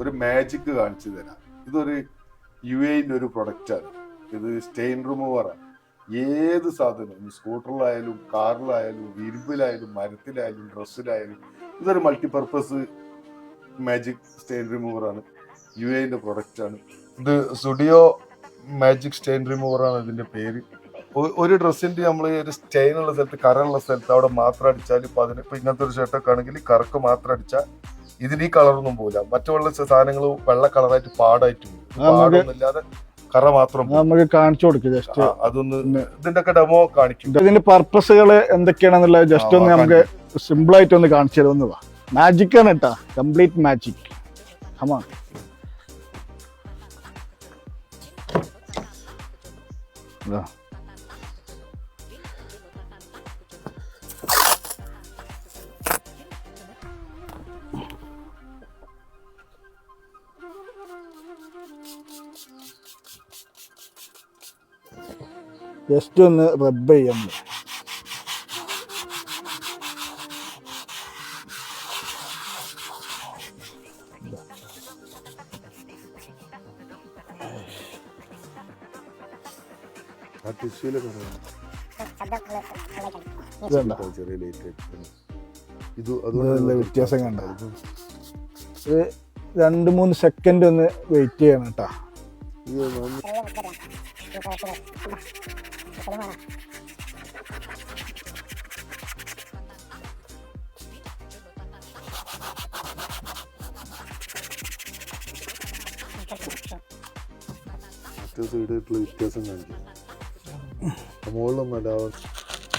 ഒരു മാജിക് കാണിച്ചു തരാം. ഇതൊരു UAE ഒരു പ്രൊഡക്റ്റാണ്. ഇത് സ്റ്റെയിൻ റിമൂവറാണ്. ഏത് സാധനവും സ്കൂട്ടറിലായാലും കാറിലായാലും ഇരുമ്പിലായാലും മരത്തിലായാലും ഡ്രസ്സിലായാലും ഇതൊരു മൾട്ടിപർപ്പസ് മാജിക് സ്റ്റെയിൻ റിമൂവറാണ്. UAE പ്രൊഡക്റ്റാണ് ഇത്. സ്റ്റുഡിയോ മാജിക് സ്റ്റെയിൻ റിമൂവറാണ് ഇതിന്റെ പേര്. ഒരു ഡ്രസ്സിന്റെ നമ്മൾ ഒരു സ്റ്റെയിൻ ഉള്ള സ്ഥലത്ത്, കറുള്ള സ്ഥലത്ത് അവിടെ മാത്രം അടിച്ചാൽ ഇപ്പൊ ഇങ്ങനത്തെ ഒരു ഷർട്ടൊക്കെ ആണെങ്കിൽ കറക്ക് മാത്രം അടിച്ചാൽ ഇതിന് ഈ കളറൊന്നും പോകില്ല. മറ്റുള്ള സാധനങ്ങൾ വെള്ള കളറായിട്ട് പാടായിട്ട് പാടൊന്നുമില്ലാതെ കറ മാത്രം നമുക്ക് കാണിച്ചു കൊടുക്കും. ജസ്റ്റ് അതൊന്ന് ഇതിന്റെ ഒക്കെ ഡെമോ കാണിക്കും. ഇതിന്റെ പർപ്പസുകൾ എന്തൊക്കെയാണെന്നുള്ളത് ജസ്റ്റ് ഒന്ന് നമുക്ക് സിമ്പിൾ ആയിട്ട് ഒന്ന് കാണിച്ചു തരുമെന്ന്. മാജിക് ആണ് കേട്ടാ, കംപ്ലീറ്റ് മാജിക്. ഹമാ ജസ്റ്റ് ഒന്ന് റബ്ബ് ചെയ്യാൻ. വ്യത്യാസം കണ്ട 2-3 സെക്കൻഡ് ഒന്ന് വെയിറ്റ് ചെയ്യണം കേട്ടാ. വ്യത്യാസം കാണിക്കും.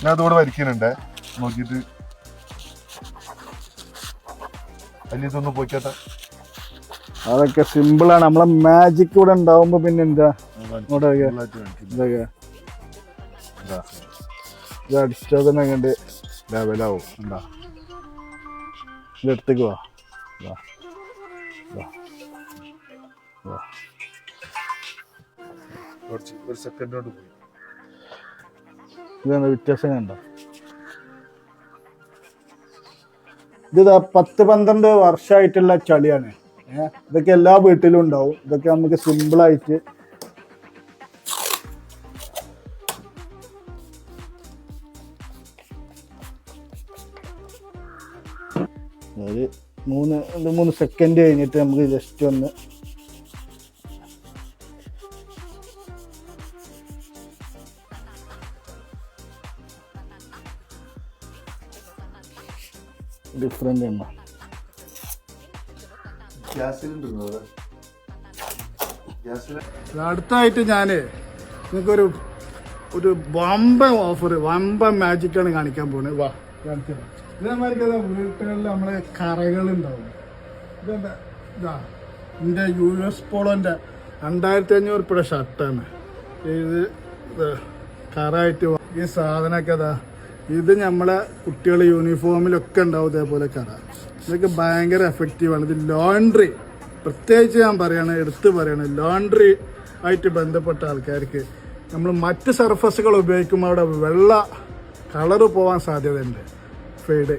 ഞാൻ അതോടെ വരയ്ക്കുന്നുണ്ടേ, നോക്കിട്ട് അല്ലിതൊന്ന് പോയിക്കട്ടെ. അതൊക്കെ സിമ്പിളാണ്. നമ്മളെ മാജിക് ഇവിടെ ഉണ്ടാവുമ്പോ പിന്നെ എന്താ ഇത് അടിച്ചൊക്കെ കണ്ട് ലെവലാവും. എന്താ ഇതെടുത്തേക്ക് വാ. ഒരു സെക്കൻഡ് കൊണ്ട് പോയി. ഇതാണ് വ്യത്യാസം കണ്ട. ഇത് 10-12 വർഷമായിട്ടുള്ള ചളിയാണ്. ഇതൊക്കെ എല്ലാ വീട്ടിലും ഉണ്ടാവും. ഇതൊക്കെ നമുക്ക് സിമ്പിളായിട്ട് ഒരു 3 സെക്കൻഡ് കഴിഞ്ഞിട്ട് നമുക്ക് ജസ്റ്റ് ഒന്ന് ഡിഫറെൻ്റ് ആണ്. അടുത്തായിട്ട് ഞാൻ നിങ്ങൾക്കൊരു വമ്പൻ ഓഫർ, വമ്പൻ മാജിക്കാണ് കാണിക്കാൻ പോകുന്നത്. വാ കാണിച്ചു തരാം. ഇതേമാതിരി വീട്ടുകളിൽ നമ്മളെ കറകളുണ്ടാവും. ഇതെന്താ എൻ്റെ US പോളോൻ്റെ 2500 ഷർട്ടാണ് ഇത്. കറായിട്ട് ഈ സാധനമൊക്കെ ഇത് നമ്മളെ കുട്ടികളെ യൂണിഫോമിലൊക്കെ ഉണ്ടാവും ഇതേപോലെ കറ. ഇതൊക്കെ ഭയങ്കര എഫക്റ്റീവാണ്. ഇത് ലോണ്ട്രി, പ്രത്യേകിച്ച് ഞാൻ എടുത്ത് പറയണം, ലോണ്ട്രി ആയിട്ട് ബന്ധപ്പെട്ട ആൾക്കാർക്ക് നമ്മൾ മറ്റ് സർഫസുകൾ ഉപയോഗിക്കുമ്പോൾ അവിടെ വെള്ള കളറ് പോകാൻ സാധ്യതയുണ്ട്. ഫെയ്ഡ്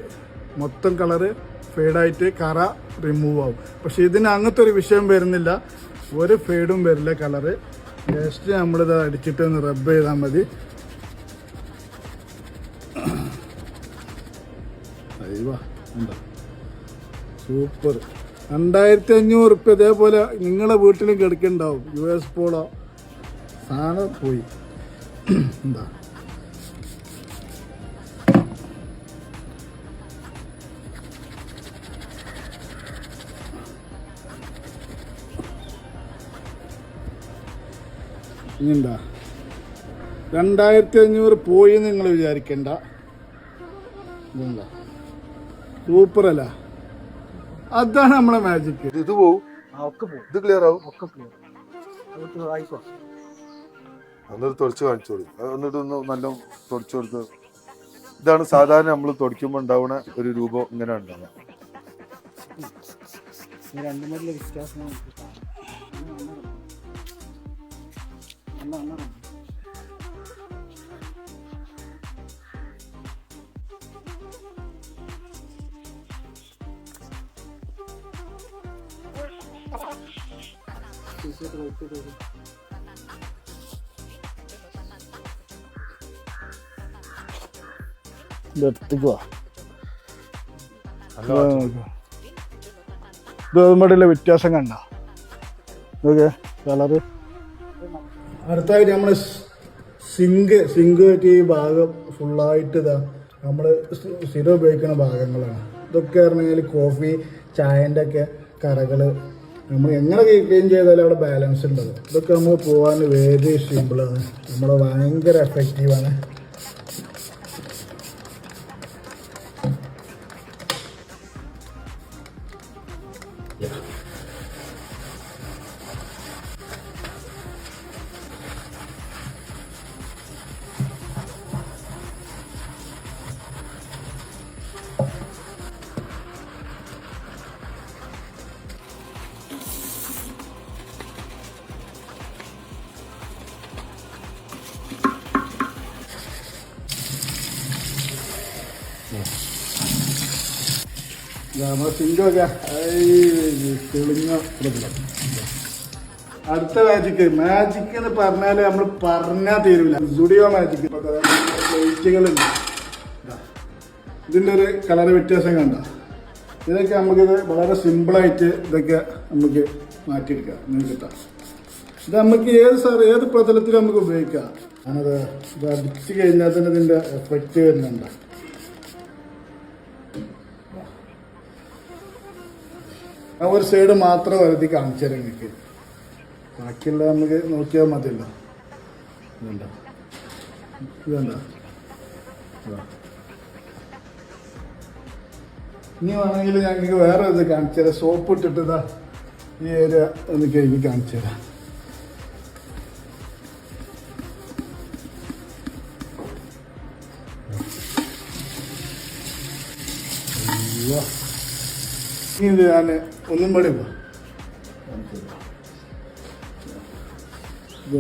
മൊത്തം കളറ് ഫെയ്ഡായിട്ട് കറ റിമൂവ് ആവും. പക്ഷെ ഇതിന് അങ്ങനത്തെ ഒരു വിഷയം വരുന്നില്ല, ഒരു ഫെയ്ഡും വരില്ല കളറ്. ജസ്റ്റ് നമ്മളിത് അടിച്ചിട്ട് ഒന്ന് റബ്ബ് ചെയ്താൽ മതി. സൂപ്പർ. 2500 ഇതേപോലെ നിങ്ങളെ വീട്ടിലും കിടക്കുന്നുണ്ടാവും. US പോളോ സാധനം പോയി. എന്താ ഇനിണ്ടാ 2500 പോയി നിങ്ങൾ വിചാരിക്കണ്ട. ഇതെന്താ സൂപ്പർ അല്ല? അതാണ് നമ്മളെ മാജിക്. ഇത് പോവും, ഇത് ക്ലിയർ ആവും. എന്നിട്ട് തുടച്ച് കാണിച്ചു കൊടുക്കും. എന്നിട്ട് ഒന്ന് നല്ല തുടച്ചു കൊടുത്ത്. ഇതാണ് സാധാരണ നമ്മൾ തുടയ്ക്കുമ്പോൾ ഉണ്ടാവുന്ന ഒരു രൂപം. ഇങ്ങനെ ഉണ്ടാവുക. എടുത്തുക ഇതുമായിട്ടുള്ള വ്യത്യാസം കണ്ട ഇതൊക്കെ കളറ്. അടുത്തായിട്ട് നമ്മൾ സിങ്ക് ആയിട്ട് ഈ ഭാഗം ഫുള്ളായിട്ട് ഇതാ നമ്മൾ സ്ഥിരം ഉപയോഗിക്കുന്ന ഭാഗങ്ങളാണ്. ഇതൊക്കെ പറഞ്ഞാൽ കോഫി ചായൻ്റെ ഒക്കെ കറകൾ നമ്മൾ എങ്ങനെ ക്ലീൻ ചെയ്താലും അവിടെ ബാലൻസ് ഉണ്ടാവും. ഇതൊക്കെ നമ്മൾ പോകാൻ വെരി സിമ്പിളാണ്, നമ്മൾ ഭയങ്കര എഫക്റ്റീവാണ്. നമ്മുടെ സിങ്കൊക്കെ തെളിഞ്ഞ പ്രതലം. അടുത്ത മാജിക് എന്ന് പറഞ്ഞാൽ നമ്മൾ പറഞ്ഞാൽ തീരില്ല. സ്റ്റുഡിയോ മാജിക് ലൈറ്റുകളുണ്ട്. ഇതിൻ്റെ ഒരു കളർ വ്യത്യാസം കണ്ട. ഇതൊക്കെ നമുക്കിത് വളരെ സിമ്പിളായിട്ട് ഇതൊക്കെ നമുക്ക് മാറ്റിയെടുക്കാം, കിട്ടാം. ഇത് നമുക്ക് ഏത് പ്രതലത്തിലും നമുക്ക് ഉപയോഗിക്കാം. ഞാനത് ഇത് അടിച്ച് കഴിഞ്ഞാൽ തന്നെ ഇതിൻ്റെ എഫക്റ്റ് വരുന്നുണ്ട്. ആ ഒരു സൈഡ് മാത്രം വരുത്തി കാണിച്ചു തരാം എനിക്ക്, ബാക്കിയുള്ള നമുക്ക് നോക്കിയാൽ മതിയല്ലോ. ഇതുണ്ടോ ഇതുണ്ടോ ഇനി വേണമെങ്കിൽ ഞങ്ങൾക്ക് വേറെ ഇത് കാണിച്ചു തരാം. സോപ്പ് ഇട്ടിട്ട് ഇതാ ഈ ഏരിയ ഒന്ന് കഴുകി കാണിച്ചു തരാം. ഇത് ഞാൻ ഒന്നും കൂടി ഇത്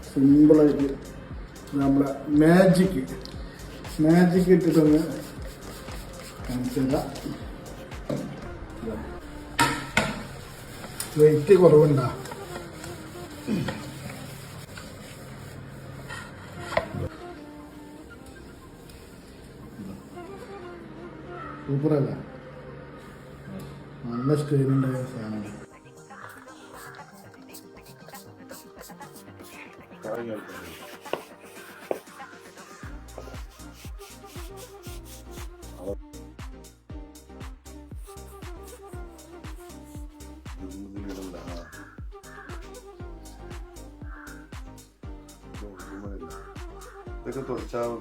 സിമ്പിളായിട്ട് നമ്മുടെ മാജിക് ഇട്ടിട്ടൊന്ന് കാണിച്ചത. വെയിറ്റ് കുറവുണ്ടോ? സൂപ്പറല്ല, നല്ല സ്റ്റൈലുണ്ടായ സാധനങ്ങൾ. ഇതൊക്കെ തുടച്ചാൽ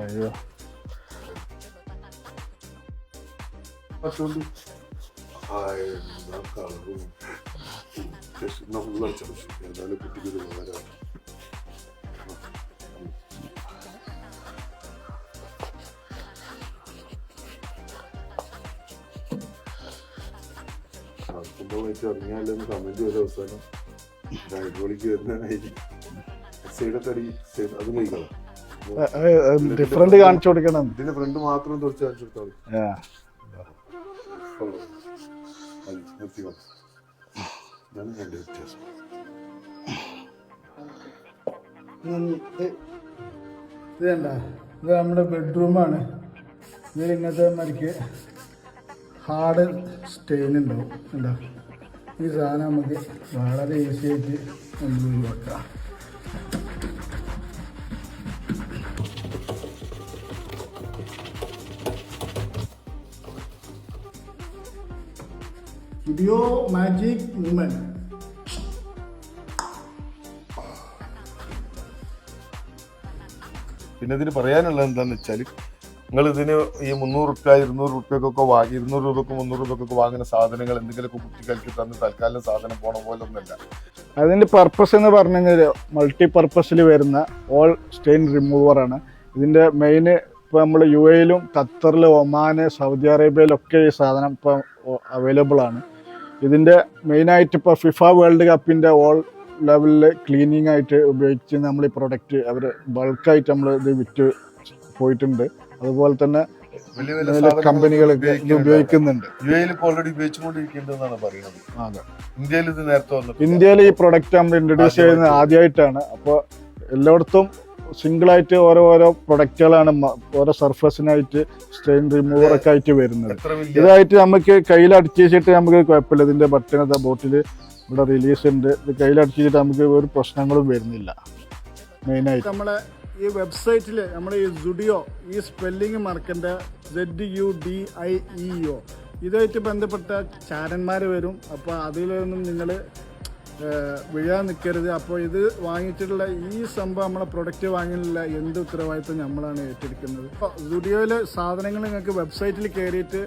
അയ്യോ കളറും ഉള്ളടിച്ചു ഏതായാലും കുട്ടിക്കൊരു ഉപകാരമാണ്. ഫുട്ബോളായിട്ട് ഇറങ്ങിയാലെന്ന് കമന്റ് ചെയ്ത അവസാനം ഹൈഡ്രോളിക്ക് വരുന്നതായിരിക്കും. സൈഡൊക്കെ അടി അതും കഴിക്കണം. ഡിഫറെന്റ് കാണിച്ചു കൊടുക്കണം. ഇതിന്റെ ഫ്രണ്ട് മാത്രം തുറച്ച് കാണിച്ചു കൊടുത്താൽ മതി. വ്യത്യാസം ഇത് കണ്ട, ഇത് നമ്മുടെ ബെഡ്റൂമാണ്. ഇതിൽ ഇങ്ങനത്തെ മരിക്ക് ഹാർഡ് സ്റ്റെയിൻ ഉണ്ടാവും. ഉണ്ടോ? ഈ സാധനം നമുക്ക് വളരെ ഈസി ആയിട്ട് നമുക്ക് ഒഴിവാക്കാം. Studio magic movement. പിന്നെ ഇതിന് പറയാനുള്ളത് എന്താണെന്ന് വെച്ചാൽ, നിങ്ങൾ ഇതിന് ഈ 300 റുപ്യ 200 റുപ്യക്കൊക്കെ 200 രൂപക്കും 300 രൂപക്കൊക്കെ വാങ്ങുന്ന സാധനങ്ങൾ എന്തെങ്കിലുമൊക്കെ കുട്ടികൾക്ക് തന്ന് തൽക്കാലം സാധനം പോണ പോലെ ഒന്നുമല്ല. അതിൻ്റെ പർപ്പസ് എന്ന് പറഞ്ഞു കഴിഞ്ഞാൽ മൾട്ടി പർപ്പസിൽ വരുന്ന ഓൾ സ്റ്റെയിൻ റിമൂവറാണ്. ഇതിൻ്റെ മെയിൻ ഇപ്പോൾ നമ്മൾ UAE-ലും ഖത്തറിൽ, ഒമാന്, സൗദി അറേബ്യയിലൊക്കെ ഈ സാധനം ഇപ്പോൾ അവൈലബിൾ ആണ്. ഇതിൻ്റെ മെയിനായിട്ട് ഇപ്പോൾ ഫിഫ വേൾഡ് കപ്പിൻ്റെ ഓൾ ലെവലിൽ ക്ലീനിങ് ആയിട്ട് ഉപയോഗിച്ച് നമ്മൾ ഈ പ്രൊഡക്റ്റ് അവർ ബൾക്കായിട്ട് നമ്മൾ ഇത് വിറ്റ് പോയിട്ടുണ്ട്. അതുപോലെ തന്നെ വലിയ വലിയ കമ്പനികൾ ഉപയോഗിക്കുന്നുണ്ട്. UAE ഇപ്പോൾ ഓൾറെഡി ഉപയോഗിച്ചുകൊണ്ടിരിക്കുന്നുണ്ടെന്നാണ് പറയുന്നത്. അതെ, ഇന്ത്യയിൽ ഇത് നേരത്തെ വന്നു. ഇന്ത്യയിൽ ഈ പ്രൊഡക്റ്റ് നമ്മൾ ഇൻട്രൊഡ്യൂസ് ചെയ്യുന്നത് ആദ്യമായിട്ടാണ്. അപ്പോൾ എല്ലായിടത്തും സിംഗിൾ ആയിട്ട് ഓരോ പ്രൊഡക്റ്റുകളാണ് ഓരോ സർഫസിനായിട്ട് സ്റ്റെയിൻ റിമൂവർ ഒക്കെ ആയിട്ട് വരുന്നത്. ഇതായിട്ട് നമുക്ക് കയ്യിലടിച്ച് വെച്ചിട്ട് നമുക്ക് കുഴപ്പമില്ല. ഇതിന്റെ ബട്ടൺ ബോട്ടിൽ ഇവിടെ റിലീസ് ഉണ്ട്. ഇത് കയ്യിലടിച്ച് വെച്ചിട്ട് നമുക്ക് ഒരു പ്രശ്നങ്ങളും വരുന്നില്ല. മെയിനായിട്ട് നമ്മളെ ഈ വെബ്സൈറ്റിൽ നമ്മൾ ഈ സുഡിയോ ഈ സ്പെല്ലിങ് മറക്കേണ്ട ZUDIEO ഇതായിട്ട് ബന്ധപ്പെട്ട ചാരന്മാർ വരും. അപ്പോൾ അതിലൊന്നും നിങ്ങൾ വീഴാൻ നിൽക്കരുത്. അപ്പോൾ ഇത് വാങ്ങിച്ചിട്ടുള്ള ഈ സംഭവം നമ്മളെ പ്രൊഡക്റ്റ് വാങ്ങിയുള്ള എന്ത് ഉത്തരവാദിത്വം നമ്മളാണ് ഏറ്റെടുക്കുന്നത്. അപ്പോൾ സുഡിയോയിലെ സാധനങ്ങൾ നിങ്ങൾക്ക് വെബ്സൈറ്റിൽ കയറിയിട്ട്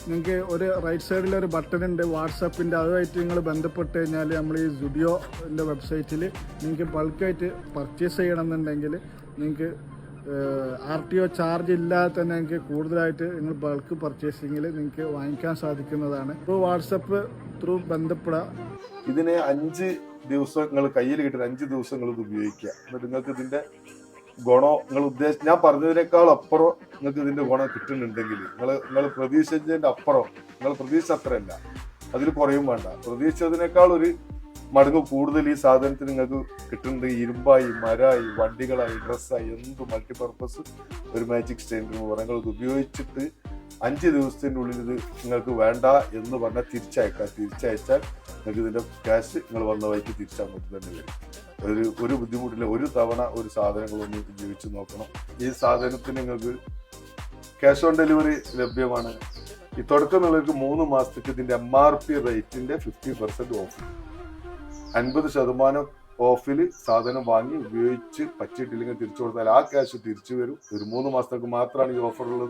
നിങ്ങൾക്ക് ഒരു റൈറ്റ് സൈഡിൽ ഒരു ബട്ടൺ ഉണ്ട് വാട്സാപ്പിൻ്റെ, അതുമായിട്ട് നിങ്ങൾ ബന്ധപ്പെട്ട് കഴിഞ്ഞാൽ നമ്മൾ ഈ സുഡിയോൻ്റെ വെബ്സൈറ്റിൽ നിങ്ങൾക്ക് ബൾക്കായിട്ട് പർച്ചേസ് ചെയ്യണമെന്നുണ്ടെങ്കിൽ നിങ്ങൾക്ക് RTO ചാർജ് ഇല്ലാതെ തന്നെ നിങ്ങൾക്ക് കൂടുതലായിട്ട് നിങ്ങൾ ബൾക്ക് പർച്ചേസിങ്ങിൽ നിങ്ങൾക്ക് വാങ്ങിക്കാൻ സാധിക്കുന്നതാണ്. ഇപ്പോൾ വാട്സപ്പ് ത്രൂ ബന്ധപ്പെടുക. ഇതിനെ 5 ദിവസം നിങ്ങൾ കയ്യിൽ കിട്ടുന്ന 5 ദിവസം നിങ്ങൾ ഇത് ഉപയോഗിക്കുക. എന്നിട്ട് നിങ്ങൾക്ക് ഇതിന്റെ ഗുണം ഞാൻ പറഞ്ഞതിനേക്കാൾ അപ്പുറം നിങ്ങൾക്ക് ഇതിന്റെ ഗുണം കിട്ടുന്നുണ്ടെങ്കിൽ നിങ്ങൾ പ്രതീക്ഷിച്ചതിന്റെ അപ്പുറം, നിങ്ങൾ പ്രതീക്ഷിച്ച അത്രയല്ല, അതിൽ കുറയും വേണ്ട, പ്രതീക്ഷിച്ചതിനേക്കാൾ ഒരു മടങ്ങ് കൂടുതൽ ഈ സാധനത്തിന് നിങ്ങൾക്ക് കിട്ടുന്നുണ്ട്. ഇരുമ്പായി, മരമായി, വണ്ടികളായി, ഡ്രസ്സായി, എന്ത് മൾട്ടിപർപ്പസ് ഒരു മാജിക് സ്റ്റെയിൻ റിമൂവർ നിങ്ങൾ ഇത് ഉപയോഗിച്ചിട്ട് 5 ദിവസത്തിൻ്റെ ഉള്ളിൽ ഇത് നിങ്ങൾക്ക് വേണ്ട എന്ന് പറഞ്ഞാൽ തിരിച്ചയച്ചാൽ നിങ്ങൾക്ക് ഇതിന്റെ ക്യാഷ് നിങ്ങൾ വന്ന വഴിക്ക് തിരിച്ചങ്ങോട്ട് തന്നെ വരും. ഒരു ബുദ്ധിമുട്ടില്ല. ഒരു തവണ ഒരു സാധനങ്ങളൊന്ന് ഉപയോഗിച്ച് നോക്കണം. ഈ സാധനത്തിന് നിങ്ങൾക്ക് ക്യാഷ് ഓൺ ഡെലിവറി ലഭ്യമാണ്. ഈ തുടക്കം എന്നുള്ളവർക്ക് 3 മാസത്തേക്ക് ഇതിന്റെ MRP റേറ്റിന്റെ 50% ഓഫ്, 50% ഓഫിൽ സാധനം വാങ്ങി ഉപയോഗിച്ച് പറ്റിയിട്ടില്ലെങ്കിൽ തിരിച്ചു കൊടുത്താൽ ആ ക്യാഷ് തിരിച്ചു വരും. ഒരു 3 മാസത്തേക്ക് മാത്രമാണ് ഈ ഓഫർ ഉള്ളത്.